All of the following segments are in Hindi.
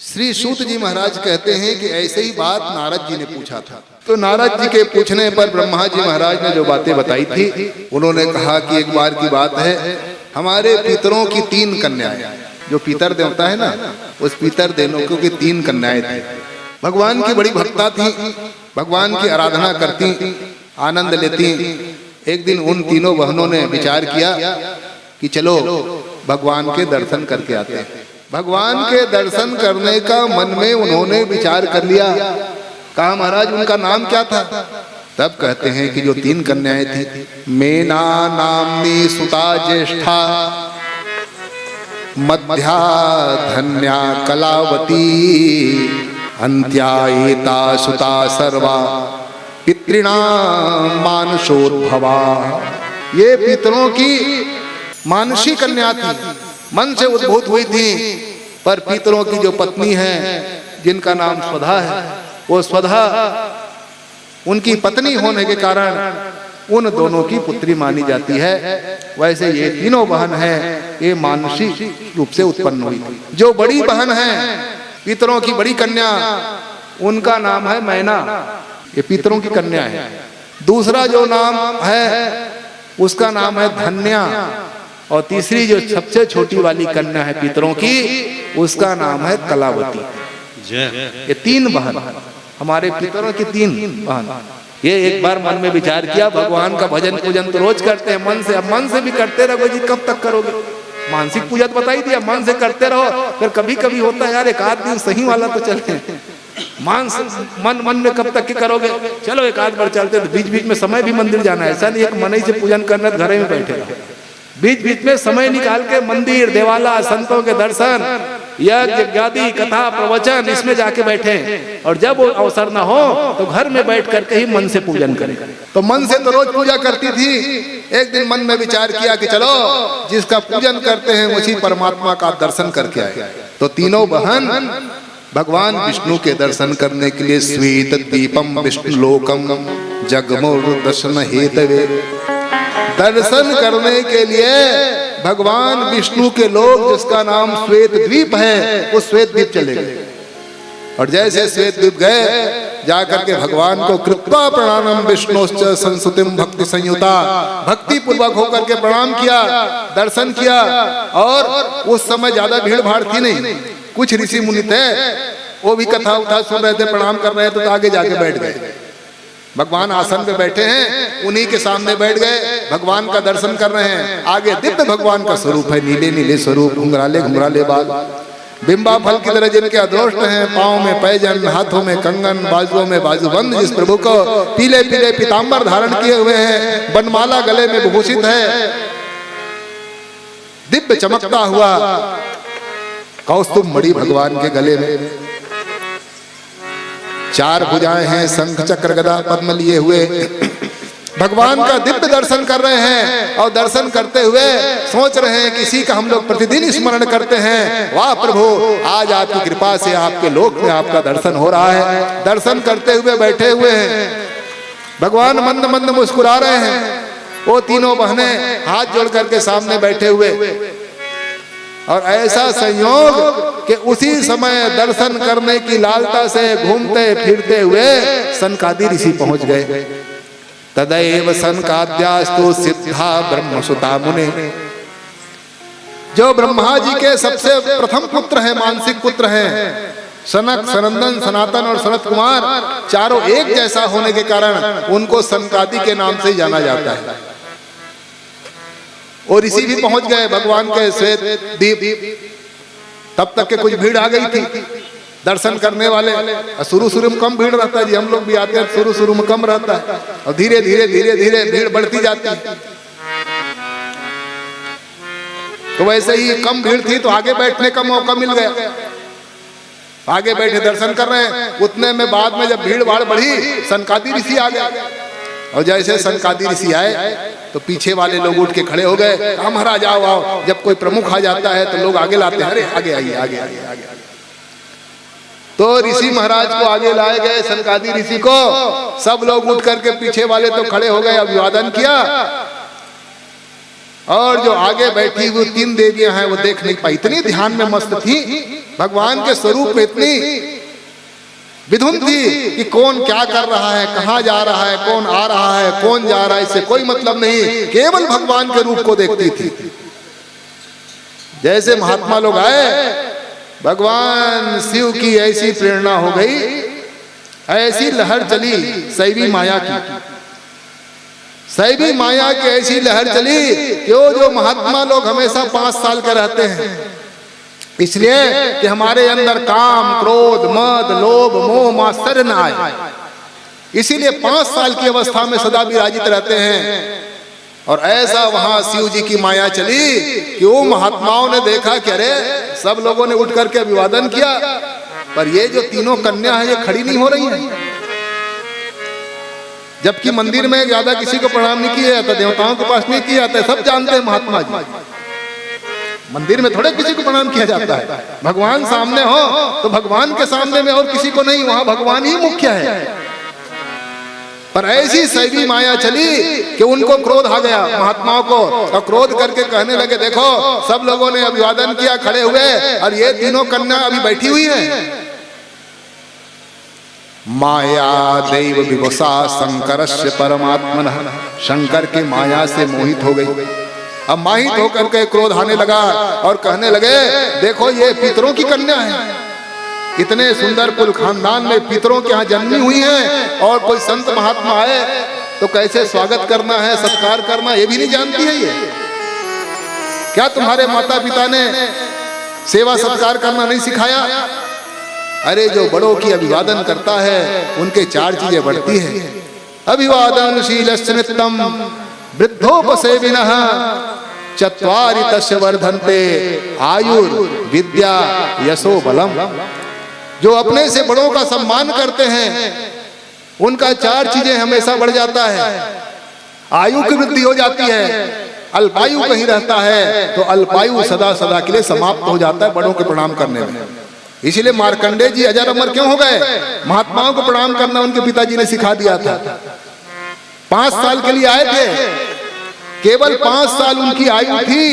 श्री सूत जी महाराज कहते हैं कि ऐसे ही बात नारद जी ने पूछा था। तो नारद जी के पूछने पर ब्रह्मा जी महाराज ने जो बातें बताई थी, उन्होंने कहा कि एक बार की बात है, हमारे पितरों की 3 कन्याएं, जो पितर देवता है ना, उस पितर देवों की 3 कन्याएं थी। भगवान की बड़ी भक्ता थी, भगवान की आराधना करती, आनंद लेती। एक दिन उन तीनों बहनों ने विचार किया कि चलो भगवान के दर्शन करके आते हैं। भगवान के दर्शन करने का मन में उन्होंने विचार कर लिया। कहा महाराज उनका नाम क्या था? तब कहते हैं कि जो 3 कन्याएं थी, मेना नामनी सुता ज्येष्ठा, मध्या धन्या कलावती, अंत्या एता सुता सर्वा, पितृणाम मानसोद्भवा। ये पितरों की मानसी कन्या थी, मन से उद्भूत हुई थी, पर पितरों की जो पत्नी है जिनका नाम स्वधा है, वो स्वधा उनकी पत्नी होने के कारण उन दोनों की पुत्री मानी जाती है। वैसे ये तीनों बहन हैं, ये मानसिक रूप से उत्पन्न हुई थी। जो बड़ी बहन है पितरों की बड़ी कन्या, उनका नाम है मैना, ये पितरों की कन्या है। दूसरा जो नाम है उसका नाम है धन्या, और तीसरी जो सबसे छोटी वाली कन्या है पितरों की, उसका नाम है कलावती। ये 3 बहन, हमारे पितरों की 3 बहन। ये एक बार मन में विचार किया, भगवान का भजन पूजन तो रोज करते हैं मन से, अब मन से भी करते रहोगे जी, कब तक करोगे? मानसिक पूजा तो बताई दिया, मन से करते रहो। फिर कभी कभी होता है यार, एक आध दिन सही वाला तो चले, मन में कब तक के करोगे? चलो एक आध बार चलते, तो बीच बीच में समय भी मंदिर जाना है, ऐसा नहीं एक मन ही से पूजन करना घर में बैठे रहो। बीच बीच में समय निकाल के मंदिर, देवाला, संतों के दर्शन, यज्ञ आदि, कथा, प्रवचन, इसमें जाके बैठे। और जब अवसर ना हो तो घर में बैठ करके ही मन से पूजन करें। तो मन से तो रोज पूजा करती थी। एक दिन मन में विचार किया कि चलो जिसका पूजन करते हैं उसी परमात्मा का दर्शन करके आए। तो तीनों बहन भगवान विष्णु के दर्शन करने के लिए श्वेत दीपम विष्णु लोकम जगमोर दर्शन हेतवे, दर्शन करने के लिए भगवान विष्णु के लोग, जिसका नाम श्वेत द्वीप है, उस श्वेत द्वीप चले गए। और जैसे श्वेत द्वीप गए, जाकर के भगवान को कृत्वा प्रणामम विष्णुश्च संसुतिम भक्ति संयुता, भक्ति पूर्वक होकर के प्रणाम किया, दर्शन किया। और उस समय ज्यादा भीड़ भाड़ थी नहीं, कुछ ऋषि मुनि थे, वो भी कथा उठा सुन रहे थे, प्रणाम कर रहे थे। तो आगे जाके बैठ गए, भगवान आसन पे बैठे हैं, उन्हीं के सामने बैठ गए, भगवान का दर्शन कर रहे हैं। आगे दिव्य भगवान का स्वरूप है, नीले नीले स्वरूप, घुंघराले घुंघराले बाल, बिंबा फल की तरह जिनके अदृष्ट हैं, पांव में पैजन, हाथों में कंगन, बाजुओं में बाजूबंद, जिस प्रभु को पीले पीले पीतांबर धारण किए हुए हैं, बनमाला गले में विभूषित है, दिव्य चमकता हुआ कौस्तुभ मणि भगवान के गले में, 4 भुजाएं हैं, शंख चक्र गदा पद्म लिए हुए भगवान का दिव्य दर्शन कर रहे हैं। और दर्शन करते हुए सोच रहे हैं, किसी का हम लोग प्रतिदिन स्मरण करते हैं, वाह प्रभु आज आपकी कृपा से आपके लोक में आपका दर्शन हो रहा है। दर्शन करते हुए बैठे हुए हैं, भगवान मंद मंद मुस्कुरा रहे हैं। वो तीनों बहनें हाथ जोड़ करके सामने बैठे हुए, और ऐसा संयोग कि उसी समय दर्शन करने की लालसा से घूमते फिरते हुए सनकादि ऋषि पहुंच गए। तदैव सनकाद्यास्तु सिद्धा ब्रह्मसुता मुने, जो ब्रह्मा जी के सबसे प्रथम पुत्र हैं, मानसिक पुत्र हैं, सनक, सनंदन, सनातन और सनत कुमार, चारों एक जैसा होने के कारण उनको सनकादि के नाम से जाना जाता है। और ऋषि भी पहुंच गए भगवान के श्वेत द्वीप। तब तक के कुछ भीड़ आ गई थी दर्शन करने वाले। शुरू में कम भीड़ रहता है जी, हम लोग भी आते हैं, शुरू में कम रहता है, और धीरे धीरे भीड़ बढ़ती जाती है। तो वैसे ही कम भीड़ थी, तो आगे बैठने का मौका मिल गया, आगे बैठे दर्शन कर रहे हैं। उतने में बाद में जब भीड़ भाड़ बढ़ी, सनकादि ऋषि आ गए। और जैसे सनकादि ऋषि आए तो पीछे वाले लोग उठ के खड़े हो गए, महाराज आओ आओ। जब कोई प्रमुख आ जाता है तो लोग आगे लाते हैं, अरे आगे आइए आगे आगे आगे। तो ऋषि महाराज को आगे लाए गए, सनकादि ऋषि को। सब लोग उठ करके पीछे वाले तो खड़े हो गए, अभिवादन किया। और जो आगे बैठी हुई 3 देवियां हैं वो देख नहीं पाई, इतनी ध्यान में मस्त थी भगवान के स्वरूप में इतनी विधुन थी कि कौन क्या कर रहा है, कहां जा रहा है, कौन आ रहा है, कौन जा रहा है, इससे कोई मतलब नहीं, केवल भगवान के रूप को देखती थी। जैसे महात्मा लोग आए, भगवान शिव की ऐसी प्रेरणा हो गई, ऐसी लहर चली शैवी माया की, शैवी माया की ऐसी लहर चली कि वो जो महात्मा लोग हमेशा 5 साल के रहते हैं, इसलिए कि हमारे अंदर काम, क्रोध, मद, लोभ, मोह, मात्सर्य न आए, इसीलिए 5 साल की अवस्था में सदा विराजित रहते हैं। और ऐसा वहां शिव जी की माया चली कि वो महात्माओं ने देखा कि अरे सब लोगों ने उठ करके अभिवादन किया, पर ये जो तीनों कन्या है ये खड़ी नहीं हो रही है। जबकि मंदिर में ज्यादा किसी को प्रणाम नहीं किया जाता, देवताओं के पास नहीं किया जाता, सब जानते हैं महात्मा जी, मंदिर में थोड़े किसी को प्रणाम किया जाता है। भगवान सामने हो तो भगवान के सामने में और किसी को नहीं, वहां भगवान ही मुख्य है। पर ऐसी शैवी माया चली कि उनको क्रोध आ गया महात्माओं को, और क्रोध करके कहने लगे देखो सब लोगों ने अभिवादन किया, खड़े हुए, और ये तीनों कन्या अभी बैठी हुई है। माया दैव विवशा शंकरस्य परमात्मनः, शंकर के माया से मोहित हो गई। अब मोहित होकर के क्रोध आने लगा और कहने लगे देखो ये पितरों की कन्या है, इतने सुंदर कुल खानदान में पितरों के यहाँ जन्मी हुई हैं, और कोई संत महात्मा आए तो कैसे स्वागत करना है, सत्कार करना, ये भी नहीं जानती है। ये क्या तुम्हारे माता पिता ने सेवा सत्कार करना नहीं सिखाया? अरे जो बड़ों की अभिवादन करता है उनके 4 चीजें बढ़ती है। अभिवादन शीलस्य नित्यं वृद्धोपसेविनः चत्वारि तस्य वर्धन्ते आयुर् विद्या यशो बलम। जो अपने से बड़ों का सम्मान करते हैं उनका 4 चीजें हमेशा बढ़ जाता है। आयु की वृद्धि हो जाती है, अल्पायु कहीं रहता है तो अल्पायु सदा सदा के लिए समाप्त हो जाता है बड़ों के प्रणाम करने में। इसीलिए मार्कंडेय जी अजर अमर क्यों हो गए? महात्माओं को प्रणाम करना उनके पिताजी ने सिखा दिया था। 5 साल के लिए आए थे, केवल 5 साल उनकी आयु थी,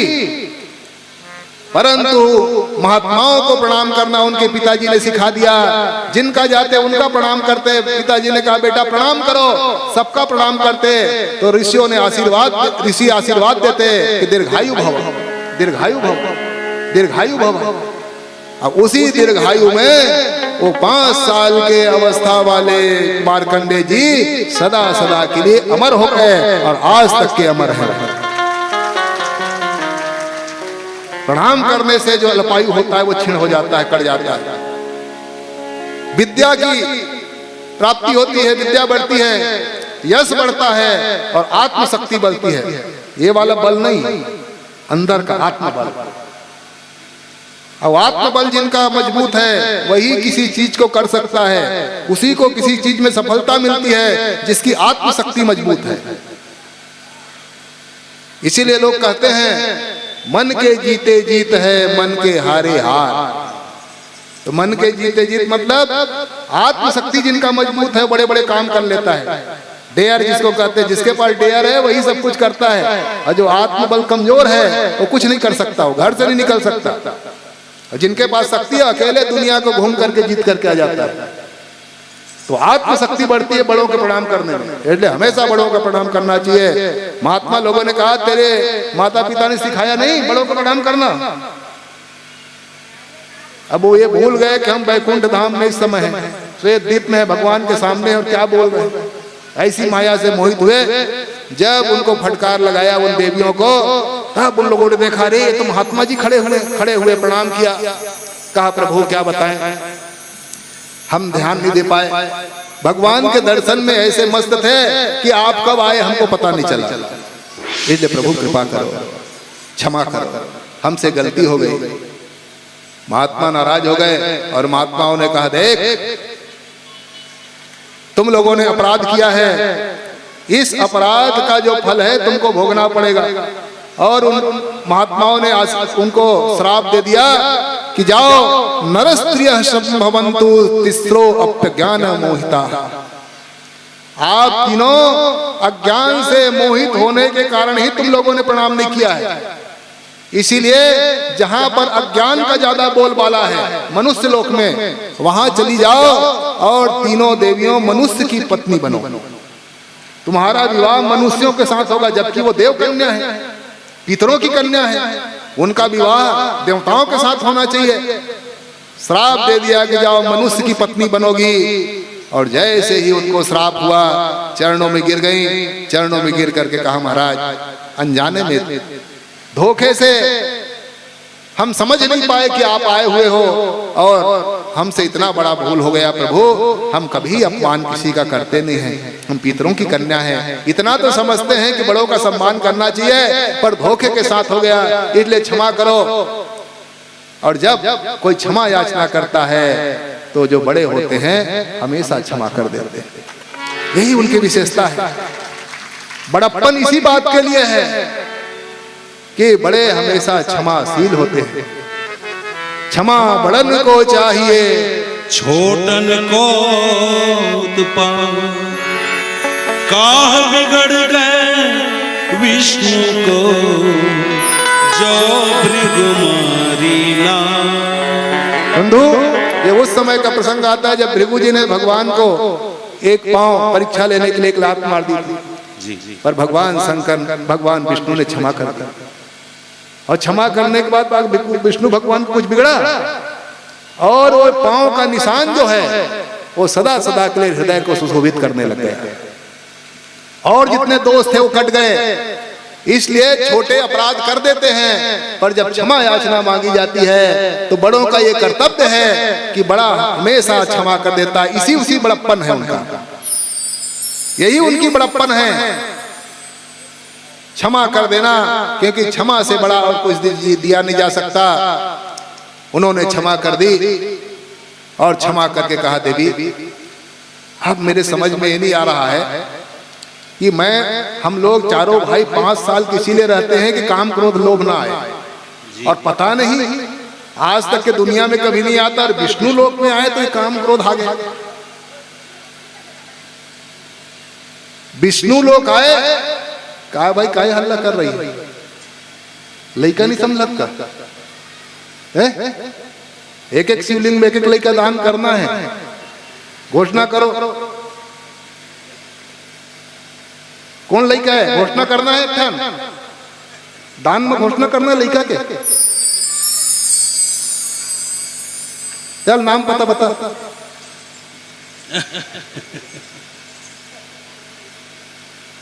परंतु महात्माओं को प्रणाम करना उनके पिताजी ने सिखा दिया। जिनका जाते उनका प्रणाम करते, पिताजी ने कहा बेटा प्रणाम करो, सबका प्रणाम करते, तो ऋषि आशीर्वाद देते कि दीर्घायु भव, दीर्घायु भव, दीर्घायु भव। अब उसी दीर्घायु में वो 5 साल के अवस्था वाले मार्कंडेय जी सदा सदा के लिए अमर हो गए और आज तक के अमर हैं। प्रणाम करने से जो अल्पायु होता है वो क्षीण हो जाता है, कट जाता है। विद्या की प्राप्ति होती है, विद्या बढ़ती है, यश बढ़ता है और आत्मशक्ति बढ़ती है। ये वाला बल नहीं, अंदर का आत्मबल। अब आत्मबल जिनका मजबूत है वही किसी चीज को कर सकता है, उसी को किसी चीज में सफलता मिलती है जिसकी आत्मशक्ति मजबूत है। इसीलिए लोग कहते हैं मन के जीते जीत है, मन के हारे हार। तो मन के जीते जीत मतलब आत्मशक्ति जिनका मजबूत है बड़े बड़े काम कर लेता है। डेयर जिसको कहते हैं, जिसके पास डेयर है वही सब कुछ करता है, और जो आत्मबल कमजोर है वो कुछ नहीं कर सकता, वो घर से नहीं निकल सकता। जिनके पास शक्ति है अकेले दुनिया को घूम करके जीत करके आ जाता है। तो आत्मशक्ति बढ़ती है बड़ों के प्रणाम करने में, इसलिए हमेशा बड़ों का प्रणाम करना चाहिए। महात्मा लोगों ने कहा तेरे माता पिता ने सिखाया नहीं बड़ों को प्रणाम करना? अब वो ये भूल गए कि हम वैकुंठ धाम में इस समय हैं, श्वेत द्वीप में है, भगवान के सामने, और क्या बोल रहे हैं। ऐसी माया से मोहित हुए, जब उनको फटकार लगाया उन देवियों को, तब उन लोगों ने देखा रे तो महात्मा जी खड़े हुए प्रणाम किया। कहा प्रभु क्या बताएं, हम ध्यान नहीं दे पाए, भगवान के दर्शन में ऐसे मस्त थे कि आप कब आए हमको पता नहीं चला। इसलिए प्रभु कृपा करो, क्षमा करो, हमसे गलती हो गई। महात्मा नाराज हो गए और महात्माओं ने कहा देख तुम लोगों ने अपराध किया है, इस अपराध का जो फल है तुमको भोगना पड़ेगा। और उन महात्माओं ने उनको श्राप दे दिया कि जाओ नरस्त्रियः संभवन्तु तिस्रो अप्रज्ञान मोहिता। आप तीनों अज्ञान से मोहित होने के कारण ही तुम लोगों ने प्रणाम नहीं किया है। इसीलिए जहां पर अज्ञान का ज्यादा बोलबाला है मनुष्य लोक में, वहां चली जाओ और तीनों देवियों मनुष्य की पत्नी बनो। तुम्हारा विवाह मनुष्यों के साथ होगा, जबकि वो देव कन्या है, पितरों की कन्या है, उनका विवाह देवताओं के साथ होना चाहिए। श्राप दे दिया कि जाओ मनुष्य की पत्नी बनोगी, और जैसे ही उनको श्राप हुआ चरणों में गिर गई। चरणों में गिर करके कहा महाराज अनजाने में धोखे से हम समझ नहीं पाए कि आप आए हुए हो, और हमसे इतना बड़ा भूल हो गया प्रभु, हम कभी अपमान किसी का करते नहीं हैं, हम पितरों की कन्या हैं। इतना तो समझते हैं कि बड़ों का सम्मान करना चाहिए, पर धोखे के साथ हो गया, इसलिए क्षमा करो। और जब कोई क्षमा याचना करता है तो जो बड़े होते हैं हमेशा क्षमा कर देते हैं। यही उनकी विशेषता है। बड़प्पन इसी बात के लिए है कि बड़े हमेशा क्षमाशील होते हैं। क्षमा बड़न को चाहिए, छोटन को उत्पन्न, काह बिगड़ गए विष्णु को जो भृगुमारी ना। बंधु, ये उस समय का प्रसंग आता है जब भृगु जी ने भगवान को एक पांव परीक्षा लेने के लिए एक लात मार दी थी, पर भगवान शंकर भगवान विष्णु ने क्षमा कर दिया। और क्षमा करने के बाद विष्णु भगवान को कुछ बिगड़ा, और वो पांव का निशान जो है वो सदा सदा के लिए हृदय को सुशोभित करने लग गया, और जितने दोष थे वो कट गए। इसलिए छोटे अपराध कर देते हैं, पर जब क्षमा याचना मांगी जाती है तो बड़ों का ये कर्तव्य है कि बड़ा हमेशा क्षमा कर देता है। इसी उसी बड़प्पन है उनका, यही उनकी बड़प्पन है, क्षमा कर देना, क्योंकि क्षमा से बड़ा और कुछ दिया नहीं जा सकता। उन्होंने क्षमा कर दी और क्षमा करके कहा देवी अब मेरे समझ में ये नहीं आ रहा है कि हम लोग चारों भाई 5 साल किसी लिए रहते हैं कि काम क्रोध लोभ ना आए, और पता नहीं आज तक के दुनिया में कभी नहीं आता, और विष्णु लोक में आए तो ये काम क्रोध आ गया। विष्णु लोक आए, कहा भाई काहे हल्ला कर रही है, लइका नहीं समझत का एक एक शिवलिंग में एक एक लइका दान करना है, घोषणा करो कौन लइका है, घोषणा करना है, ठन दान में घोषणा करना है लइका के। चल नाम पता बता।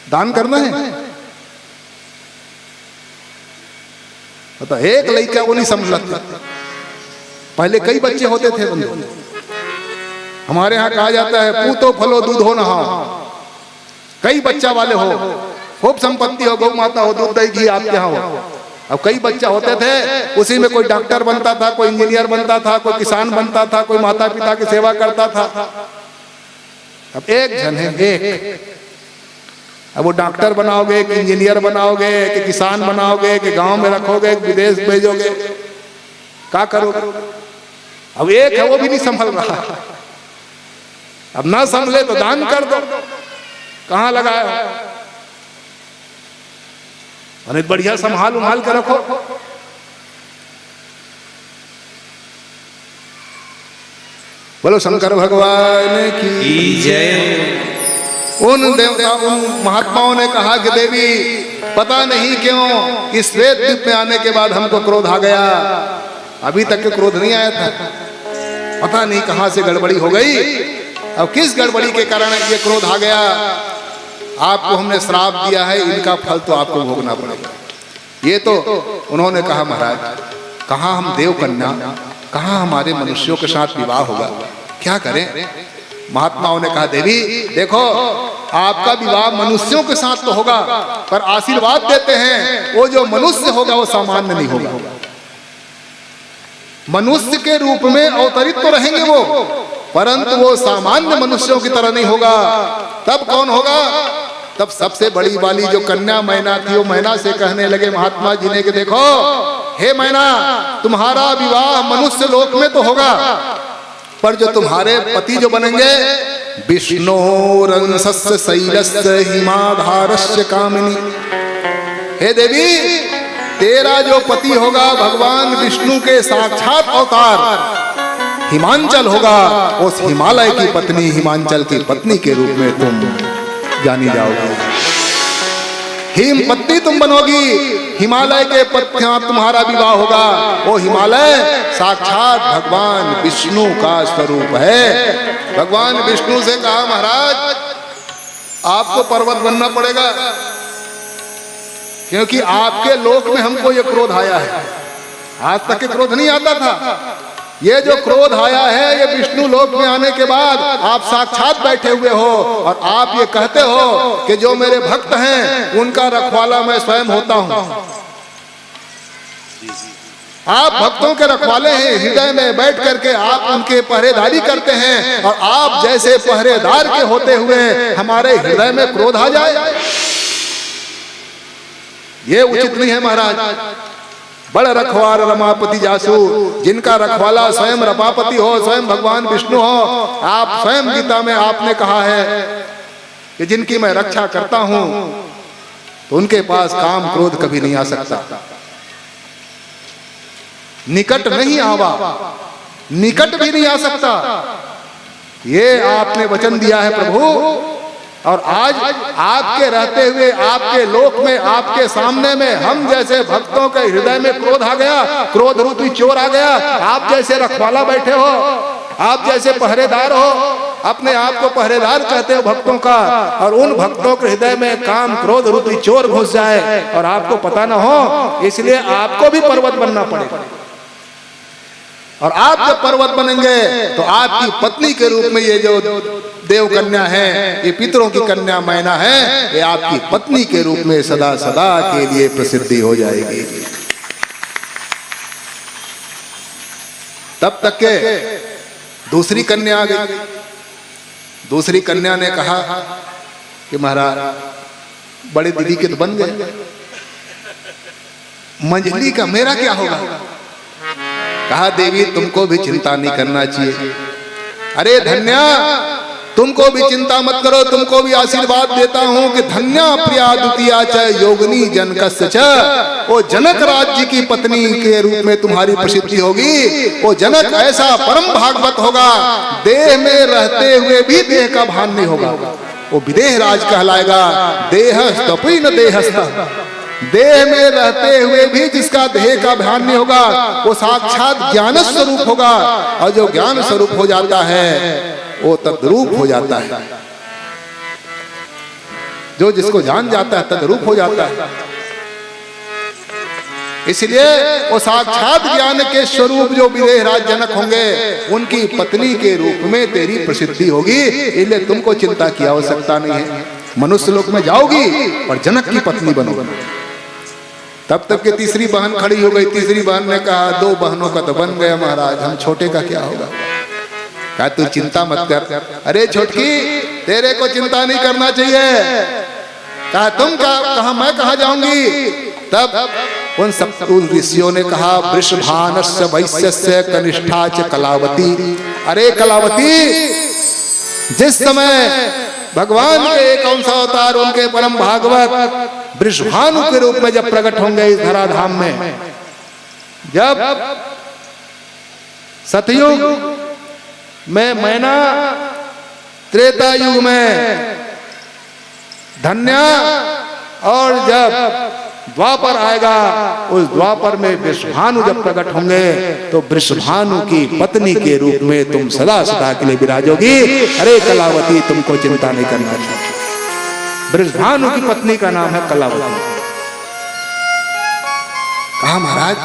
दान करना है पता, एक लइका वो नहीं समझ लगता। पहले कई बच्चे होते थे बंधु, हमारे यहाँ कहा जाता है पूतो फलो दूधो नहाओ, कई बच्चा वाले हो, खूब संपत्ति हो, गौ माता हो, दूध दही घी आपके यहाँ हो। अब कई बच्चा होते थे, उसी में कोई डॉक्टर बनता था, कोई इंजीनियर बनता था, कोई किसान बनता था, कोई माता पिता की सेवा करता था। अब एक जन है, एक, अब वो डॉक्टर बनाओगे कि इंजीनियर बनाओगे कि किसान बनाओगे कि गांव में रखोगे कि विदेश भेजोगे, क्या करोगे? अब एक है वो भी नहीं संभल रहा। अब ना संभले तो दान कर दो, कहां लगाया, अरे बढ़िया संभाल उम्भाल के रखो। बोलो शंकर भगवान की जय। उन देवता उन महात्माओं ने कहा कि देवी पता नहीं क्यों इस श्वेत द्वीप में आने के बाद हमको क्रोध आ गया, अभी तक के क्रोध नहीं आया था, पता नहीं कहां से गड़बड़ी हो गई, अब किस गड़बड़ी के कारण ये क्रोध आ गया। आपको हमने श्राप दिया है, इनका फल तो आपको भोगना पड़ेगा। ये तो उन्होंने कहा महाराज कहाँ हम देव कन्या, कहाँ हमारे मनुष्यों के साथ विवाह होगा, क्या करें? महात्माओं ने कहा देवी देखो आपका विवाह मनुष्यों के साथ तो होगा, पर आशीर्वाद देते हैं वो जो मनुष्य होगा वो सामान्य नहीं होगा, मनुष्य के रूप में अवतरित तो रहेंगे वो, परंतु वो सामान्य मनुष्यों की तरह नहीं होगा। तब कौन होगा? तब सबसे बड़ी वाली जो कन्या मैना थी वो मैना से कहने लगे महात्मा जी ने कि देखो हे मैना तुम्हारा विवाह मनुष्य लोक में तो होगा, पर जो तुम्हारे पति जो बनेंगे विष्णोरंसस्य शैलस्य हिमाधारस्य कामिनी, हे देवी तेरा जो पति होगा भगवान विष्णु के साक्षात अवतार हिमांचल होगा, उस हिमालय की पत्नी हिमांचल की पत्नी के रूप में तुम जानी जाओगी। हिम पत्नी तुम बनोगी, हिमालय के पत्नियां तुम्हारा विवाह होगा। वो हिमालय साक्षात भगवान विष्णु का स्वरूप है। भगवान विष्णु से कहा महाराज आपको पर्वत बनना पड़ेगा, क्योंकि आपके लोक में हमको ये क्रोध आया है। आज तक के क्रोध नहीं आता था, ये जो क्रोध आया है ये विष्णु लोक में आने के बाद आप साक्षात बैठे हुए हो और आप ये कहते हो कि जो मेरे भक्त हैं उनका रखवाला मैं स्वयं होता हूं। आप भक्तों के रखवाले हैं, हृदय में बैठ करके आप उनके पहरेदारी करते हैं, और आप जैसे पहरेदार के होते हुए हमारे हृदय में क्रोध आ जाए, ये उचित नहीं है महाराज। बड़ रखवार रमापति जासु, जिनका रखवाला स्वयं रमापति हो, स्वयं भगवान विष्णु हो। आप स्वयं गीता में आपने कहा है कि जिनकी मैं रक्षा करता हूं तो उनके पास काम क्रोध कभी नहीं आ सकता, निकट नहीं आवा, निकट भी नहीं आ सकता। ये आपने वचन दिया है प्रभु, और आज आपके रहते हुए आपके लोक में आपके सामने में हम जैसे भक्तों के हृदय में क्रोध आ गया, क्रोध रूपी चोर आ गया। आप जैसे रखवाला बैठे हो, आप जैसे पहरेदार हो, अपने आप को पहरेदार कहते हो भक्तों का, और उन भक्तों के हृदय में काम क्रोध रूपी चोर घुस जाए और आपको पता ना हो, इसलिए आपको भी पर्वत बनना पड़ेगा। और आप जब पर्वत बनेंगे तो आपकी पत्नी के रूप में ये जो देव कन्या है, ये पितरों की कन्या मैना है, ये आपकी पत्नी के रूप में सदा सदा के लिए प्रसिद्धि हो जाएगी। तब तक के दूसरी कन्या आ गई। दूसरी कन्या ने कहा कि महाराज बड़े दीदी के तो बन गए, मंझली का मेरा क्या होगा? कहा देवी तुमको भी चिंता नहीं करना चाहिए। अरे धन्या तुमको भी चिंता मत करो, तुमको भी आशीर्वाद देता हूं कि धन्या प्रिया द्वितीया च योगिनी जनकस्य च, वो जनक राज्य की पत्नी के रूप में तुम्हारी प्रसिद्धि होगी। वो जनक ऐसा परम भागवत होगा, देह में रहते हुए भी देह का भान नहीं होगा, वो विदेह राज कहलाएगा। देहस्तपि न देहस्थ, देह में रहते हुए भी जिसका देह का ध्यान नहीं होगा वो साक्षात ज्ञान स्वरूप होगा, और जो ज्ञान स्वरूप हो जाता है वो तद्रूप हो जाता है। जो जिसको जान जाता है तद्रूप हो जाता है। इसलिए वो साक्षात ज्ञान के स्वरूप जो विदेह राज जनक होंगे उनकी पत्नी के रूप में तेरी प्रसिद्धि होगी। इसलिए तुमको चिंता की आवश्यकता नहीं है, मनुष्य लोक में जाओगी और जनक की पत्नी बनोगी। तब तक के तीसरी बहन खड़ी हो गई। तीसरी बहन ने कहा दो बहनों का तो बन गया महाराज, हम छोटे का क्या होगा? कहा तू चिंता मत कर। अरे छोटकी तेरे को चिंता नहीं करना चाहिए। कहा तुम कहा मैं कहा जाऊंगी? तब उन ऋषियों ने कहा वृषभानस्य वैश्यस्य कनिष्ठा च कलावती। अरे कलावती, जिस समय भगवान के एक अंश अवतार उनके परम भागवत वृषभानु के रूप में जब प्रकट होंगे इस धराधाम में, जब सतयुग में मैना, त्रेता युग में धन्या, और जब द्वापर आएगा उस द्वापर में वृषभानु जब प्रकट होंगे तो वृषभानु की पत्नी के रूप में तुम सदा सदा के लिए विराजोगी। अरे कलावती तुमको चिंता नहीं करना चाहिए। वृषभानु की पत्नी का नाम है कलावती। कहा महाराज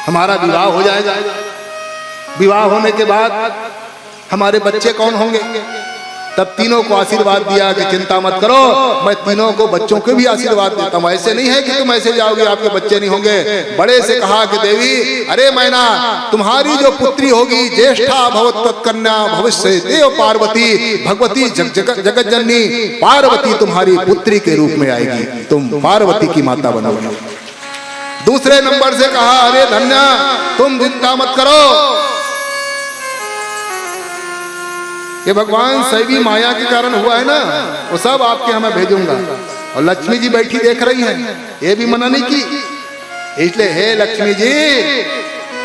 हमारा विवाह हो जाएगा, विवाह होने के बाद हमारे बच्चे कौन होंगे? तब तीनों को आशीर्वाद दिया कि चिंता मत करो, मैं तीनों को बच्चों को भी आशीर्वाद देता हूं। ऐसे नहीं है कि तुम ऐसे जाओगे आपके बच्चे नहीं होंगे। बड़े से कहा कि देवी अरे मैना, तुम्हारी जो पुत्री होगी ज्येष्ठा भवत तत्कन्या भविष्य देव पार्वती, भगवती जगत जननी पार्वती तुम्हारी पुत्री के रूप में आएगी, तुम पार्वती की माता बनोगी। दूसरे नंबर से कहा अरे धन्या तुम चिंता मत करो, ये भगवान शैवी माया के कारण हुआ है ना, वो सब आपके यहाँ मैं भेजूंगा। और लक्ष्मी जी बैठी देख रही हैं, ये भी मना नहीं की। इसलिए हे लक्ष्मी जी,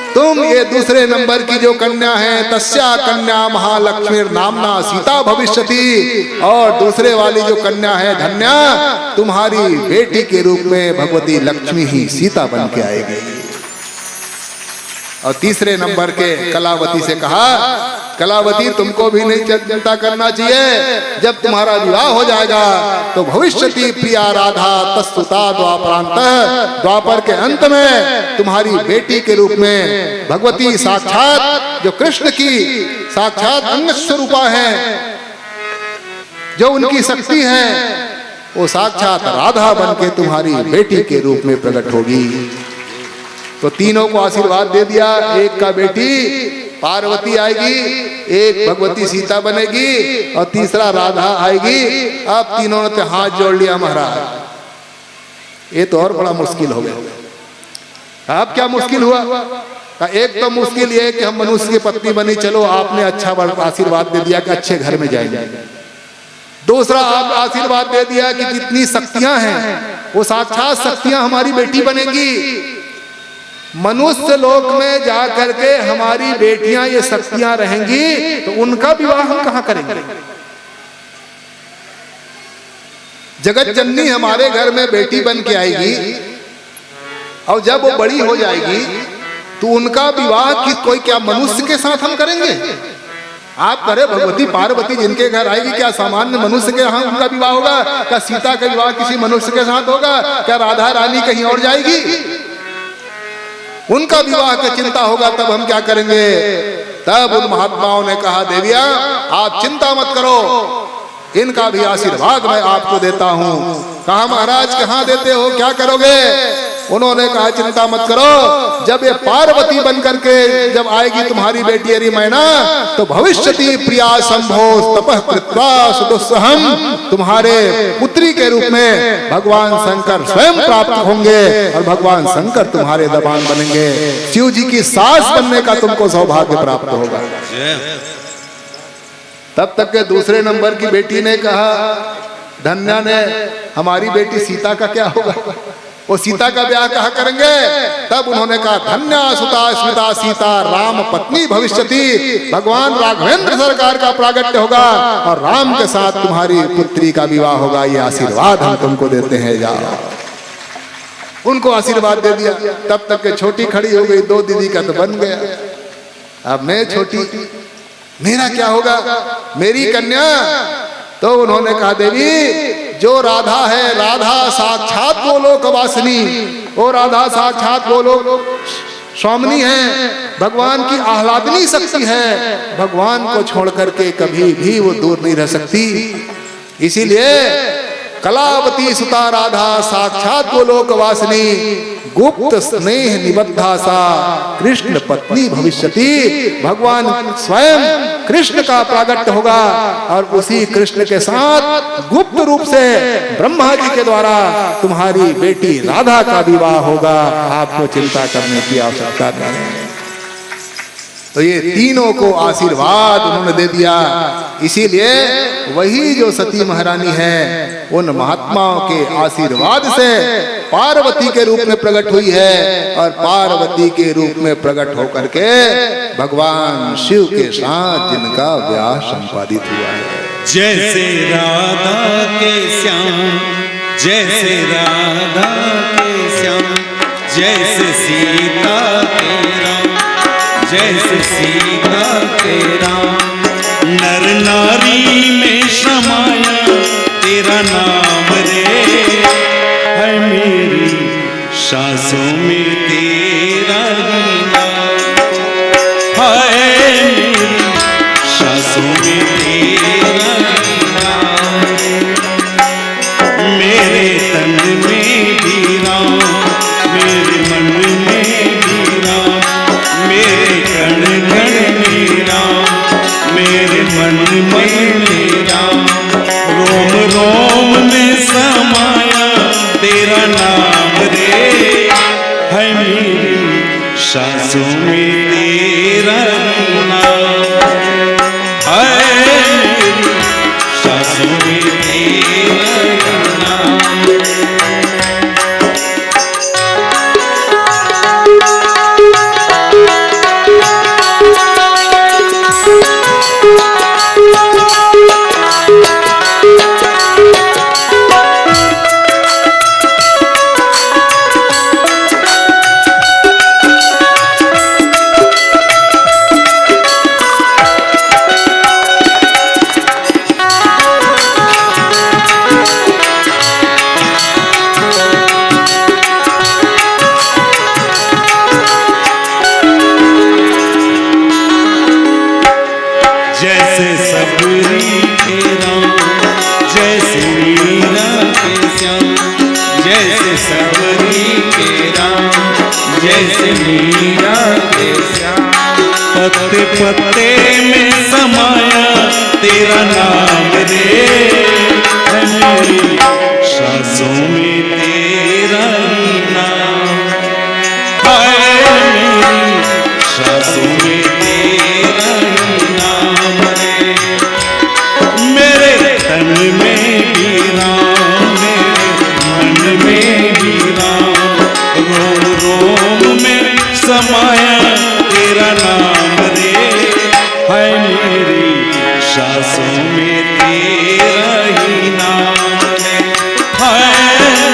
तुम ये दूसरे नंबर की जो कन्या है, तस्या कन्या महालक्ष्मी नामना सीता भविष्यति, और दूसरे वाली जो कन्या है धन्या, तुम्हारी बेटी के रूप में भगवती लक्ष्मी ही सीता बन के आएगी। और तीसरे नंबर के कलावती से कहा, कलावती तुमको भी नहीं चिंता करना चाहिए, जब तुम्हारा विवाह हो जाएगा तो भविष्यति प्रिया राधा तस्तुता द्वापरांत, द्वापर के अंत में तुम्हारी बेटी के रूप में भगवती साक्षात जो कृष्ण की साक्षात अंग स्वरूपा है, जो उनकी शक्ति है, वो साक्षात राधा बन के तुम्हारी बेटी के रूप में प्रकट होगी। तो तीनों को आशीर्वाद दे दिया, एक का बेटी पार्वती आएगी, एक भगवती सीता बनेगी और तीसरा राधा आएगी। अब तीनों ने हाथ जोड़ लिया, महाराज ये तो और बड़ा मुश्किल हो गया। अब क्या मुश्किल हुआ? एक तो मुश्किल ये कि हम मनुष्य की पत्नी बनी, चलो आपने अच्छा आशीर्वाद दे दिया कि अच्छे घर में जाएंगे। दूसरा आप आशीर्वाद दे दिया कि जितनी शक्तियां हैं वो साक्षात शक्तियां हमारी बेटी बनेगी। मनुष्य लोक में जा करके हमारी बेटियां ये शक्तियां रहेंगी तो उनका विवाह हम कहां करेंगे? जगत जननी हमारे घर में बेटी बन के आएगी और जब वो बड़ी हो जाएगी तो उनका विवाह कोई क्या मनुष्य के साथ हम करेंगे? आप करे भगवती पार्वती जिनके घर आएगी, क्या सामान्य मनुष्य के यहाँ उनका विवाह होगा? क्या सीता का विवाह किसी मनुष्य के साथ होगा? क्या राधा रानी कहीं और जाएगी? उनका विवाह का चिंता होगा, तब हम क्या करेंगे? तब उन महात्माओं ने कहा, देविया आप चिंता मत करो, इनका भी आशीर्वाद मैं आपको देता हूं। कहा महाराज कहां देते हो, क्या करोगे? उन्होंने कहा चिंता मत करो, जब ये पार्वती बन करके जब आएगी तुम्हारी बेटी अरी मैना, तो भविष्यति प्रिया संभो तपः कृत्वा सुदुस्सहम, तुम्हारे पुत्री के रूप में भगवान शंकर स्वयं प्राप्त होंगे और भगवान शंकर तुम्हारे दबान बनेंगे। शिव जी की सास बनने का तुमको सौभाग्य प्राप्त होगा। तब तक के दूसरे नंबर की बेटी ने कहा, धन्या ने, हमारी बेटी सीता का क्या होगा? वो सीता का ब्याह कहाँ करेंगे? तब उन्होंने कहा, धन्या सुता स्मिता सीता राम पत्नी भविष्यति, भगवान राघवेंद्र सरकार का प्रागट्य होगा और राम के साथ तुम्हारी पुत्री का विवाह होगा, ये आशीर्वाद हम तुमको देते हैं, जाओ। उनको आशीर्वाद दे दिया। तब तक के छोटी खड़ी हो गई, दो दीदी का तो बन गया, अब मैं छोटी, मेरा क्या होगा, मेरी कन्या? तो उन्होंने कहा, देवी जो राधा है, राधा साक्षात गोलोक वासिनी, वो राधा साक्षात गोलोक स्वामिनी है, भगवान की आह्लादनी शक्ति है, भगवान को छोड़ करके कभी भी वो दूर नहीं रह सकती। इसीलिए कलावती सुता राधा साक्षात गोलोक वासिनी, गुप्त स्नेह निबद्धा सा कृष्ण पत्नी भविष्यति, भगवान स्वयं कृष्ण का प्रागट्य होगा और उसी कृष्ण के साथ गुप्त रूप से ब्रह्मा जी के द्वारा तुम्हारी बेटी राधा का विवाह होगा। आपको चिंता करने की आवश्यकता नहीं। तो ये तीनों को आशीर्वाद उन्होंने दे दिया। इसीलिए वही जो सती महारानी है, उन महात्माओं के आशीर्वाद से पार्वती के रूप में प्रकट हुई है और पार्वती के रूप में प्रकट होकर के भगवान शिव के साथ जिनका ब्याह संपादित हुआ है। जैसे राधा के श्याम, जैसे राधा के श्याम, जैसे सीता के राम, जैसे सीता के राम, नर नारी में समाया तेरा नाम रे, है मेरी सांसों में तेरा ही नाम, है मेरी सांसों में तेरा ही नाम, मेरे तन में भी राम, मेरे मन में भी राम, मेरे कण कण में राम, मेरे मन में राम, रोम रोम में समाया तेरा नाम रे, है मेरी सांसों में तेरा नाम, है मेरी सांसों में तेरा नाम। सबरी के राम, जैसे मीरा के श्याम, जैसे सबरी के राम, जैसे मीरा के श्याम। पत्ते पत्ते में समाया तेरा नाम रे, है मेरी सांसों में तेरा ही नाम, है मेरी सांसों में तेरा ही नाम रे। मेरे तन में भी राम, मेरे मन में भी राम, रोम रोम में समाया तेरा नाम रे, है मेरी सांसों में तेरा ही नाम रे, है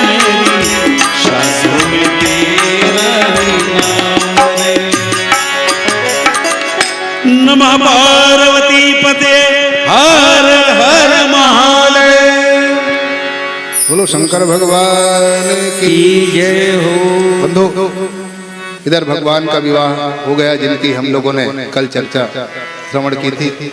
मेरी सांसों में तेरा ही नाम रे। नमः पार्वती पते हर हर महादेव। बोलो शंकर भगवान की जय हो। बंधु, इधर भगवान का विवाह हो गया जिनकी हम लोगों ने कल चर्चा श्रवण की थी।